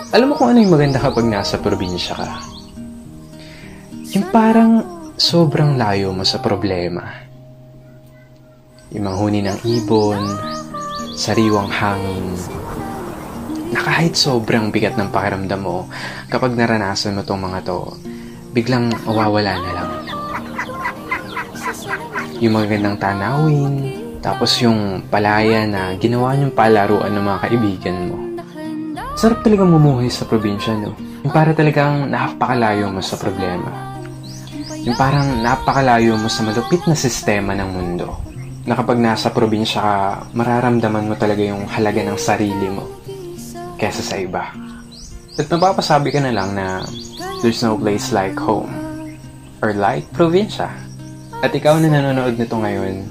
Alam mo kung ano yung maganda kapag nasa probinsya ka? Yung parang sobrang layo mo sa problema. Yung manghuni ng ibon, sariwang hangin, na kahit sobrang bigat ng pakiramdam mo, kapag naranasan mo tong mga to, biglang mawawala na lang. Yung magandang tanawin, tapos yung palaya na ginawa niyong palaruan ng mga kaibigan mo. Sarap talagang mumuhay sa probinsya, no? Yung para talagang napakalayo mo sa problema. Yung parang napakalayo mo sa malupit na sistema ng mundo. Na kapag nasa probinsya ka, mararamdaman mo talaga yung halaga ng sarili mo kesa sa iba. At mapapasabi ka na lang na there's no place like home or like probinsya. At ikaw na nanonood nito ngayon,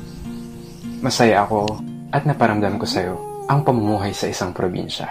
masaya ako at naparamdam ko sa'yo ang pamumuhay sa isang probinsya.